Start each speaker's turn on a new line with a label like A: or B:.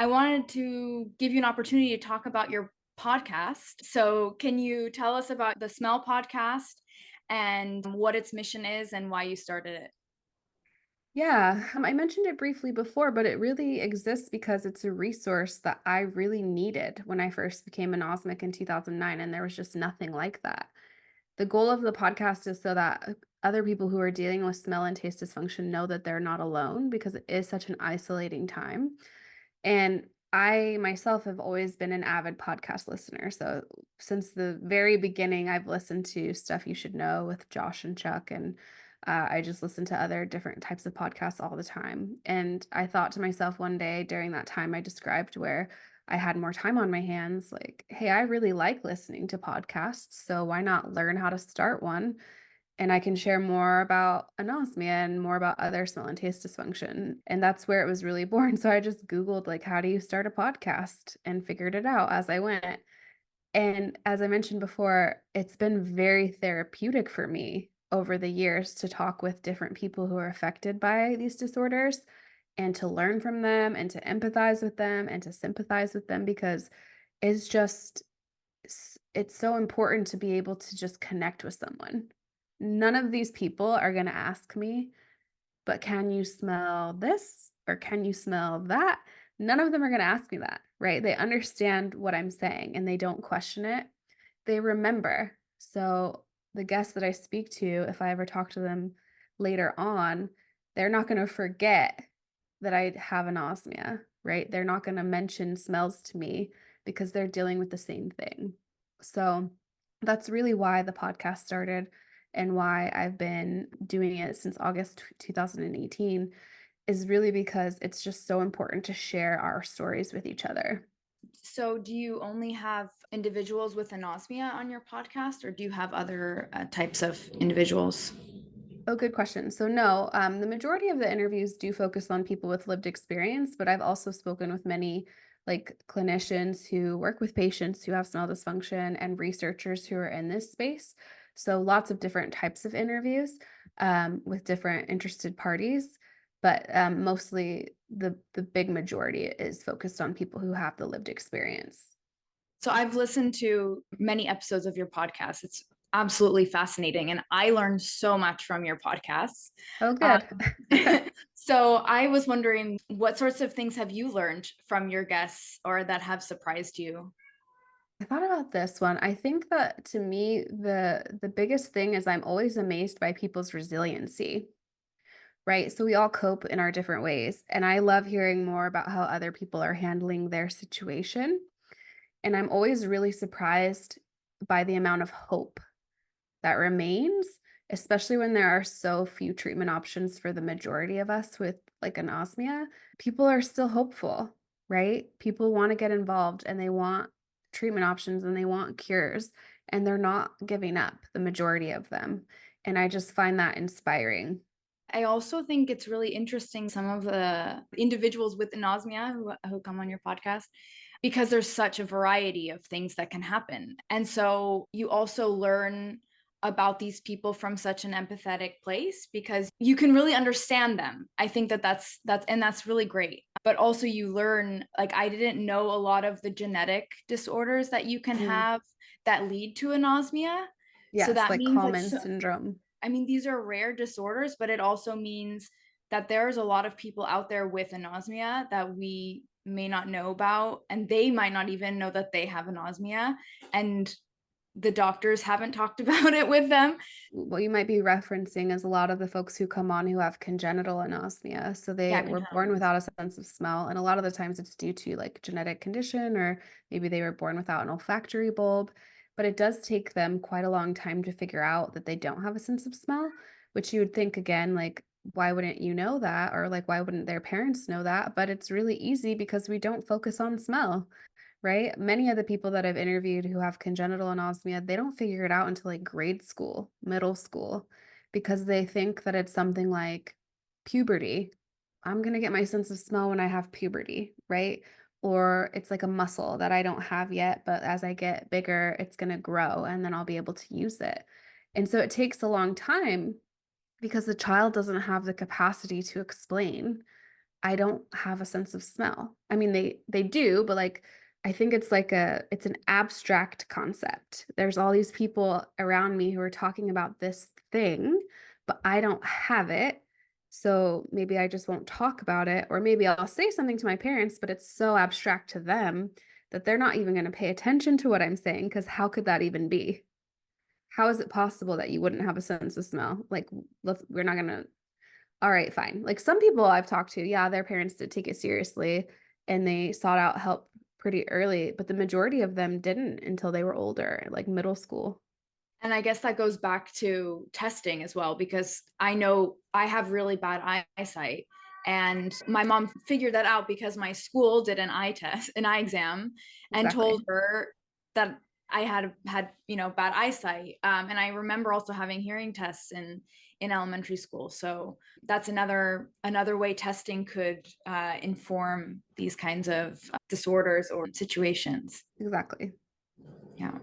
A: I wanted to give you an opportunity to talk about your podcast. So, can you tell us about the Smell podcast and what its mission is and why you started it?
B: Yeah, I mentioned it briefly before, but it really exists because it's a resource that I really needed when I first became an osmic in 2009, and there was just nothing like that. The goal of the podcast is so that other people who are dealing with smell and taste dysfunction know that they're not alone because it is such an isolating time. And I myself have always been an avid podcast listener. So since the very beginning, I've listened to Stuff You Should Know with Josh and Chuck, and I just listen to other different types of podcasts all the time. And I thought to myself one day during that time I described where I had more time on my hands, like, hey, I really like listening to podcasts. So why not learn how to start one? And I can share more about anosmia and more about other smell and taste dysfunction. And that's where it was really born. So I just Googled, like, how do you start a podcast and figured it out as I went. And as I mentioned before, it's been very therapeutic for me over the years to talk with different people who are affected by these disorders and to learn from them and to empathize with them and to sympathize with them because it's just it's so important to be able to just connect with someone. None of these people are going to ask me, but can you smell this or can you smell that? None of them are going to ask me that, right? They understand what I'm saying and they don't question it. They remember. So the guests that I speak to, if I ever talk to them later on, they're not going to forget that I have anosmia, right? They're not going to mention smells to me because they're dealing with the same thing. So that's really why the podcast started and why I've been doing it since August 2018 is really because it's just so important to share our stories with each other.
A: So, do you only have individuals with anosmia on your podcast, or do you have other types of individuals?
B: Oh, good question. So, no, the majority of the interviews do focus on people with lived experience, but I've also spoken with many like clinicians who work with patients who have smell dysfunction and researchers who are in this space. So, lots of different types of interviews with different interested parties, but mostly the big majority is focused on people who have the lived experience.
A: So, I've listened to many episodes of your podcast. It's absolutely fascinating, and I learned so much from your podcasts.
B: Oh,
A: Um,
B: good.
A: so, I was wondering what sorts of things have you learned from your guests or that have surprised you?
B: I thought about this one. I think that to me, the biggest thing is I'm always amazed by people's resiliency, right? So we all cope in our different ways. And I love hearing more about how other people are handling their situation. And I'm always really surprised by the amount of hope that remains, especially when there are so few treatment options for the majority of us with like anosmia. People are still hopeful, right? People want to get involved and they want treatment options and they want cures, and they're not giving up, the majority of them. And I just find that inspiring.
A: I also think it's really interesting some of the individuals with anosmia who come on your podcast because there's such a variety of things that can happen. And so you also learn about these people from such an empathetic place because you can really understand them. I think that's really great. But also you learn, like, I didn't know a lot of the genetic disorders that you can
B: Mm,
A: have that lead to anosmia. So
B: yes,
A: that
B: like
A: means like
B: common
A: so,
B: syndrome.
A: I mean, these are rare disorders, but it also means that there's a lot of people out there with anosmia that we may not know about, and they might not even know that they have anosmia, and the doctors haven't talked about it with them.
B: What you might be referencing is a lot of the folks who come on who have congenital anosmia. So
A: Yeah,
B: they were born
A: congenital.
B: without a sense of smell. And a lot of the times it's due to like genetic condition, or maybe they were born without an olfactory bulb. But it does take them quite a long time to figure out that they don't have a sense of smell, which you would think again, like, why wouldn't you know that? Or like, why wouldn't their parents know that? But it's really easy because we don't focus on smell. Right? Many of the people that I've interviewed who have congenital anosmia, they don't figure it out until like grade school, middle school, because they think that it's something like puberty. I'm going to get my sense of smell when I have puberty, right? Or it's like a muscle that I don't have yet, but as I get bigger, it's going to grow and then I'll be able to use it. And so it takes a long time because the child doesn't have the capacity to explain I don't have a sense of smell. I mean, they do, but, like, I think it's an abstract concept. There's all these people around me who are talking about this thing, but I don't have it. So maybe I just won't talk about it, or maybe I'll say something to my parents, but it's so abstract to them that they're not even gonna pay attention to what I'm saying. Because how could that even be? How is it possible that you wouldn't have a sense of smell? Like, we're not gonna all right, fine. Like, some people I've talked to, yeah, their parents did take it seriously and they sought out help pretty early, but the majority of them didn't until they were older, like middle school.
A: And I guess that goes back to testing as well, because I know I have really bad eyesight. And my mom figured that out because my school did an eye exam, and told
B: Exactly.
A: her that I had bad eyesight. And I remember also having hearing tests in elementary school. So that's another way testing could inform these kinds of disorders or situations.
B: Exactly.
A: Yeah.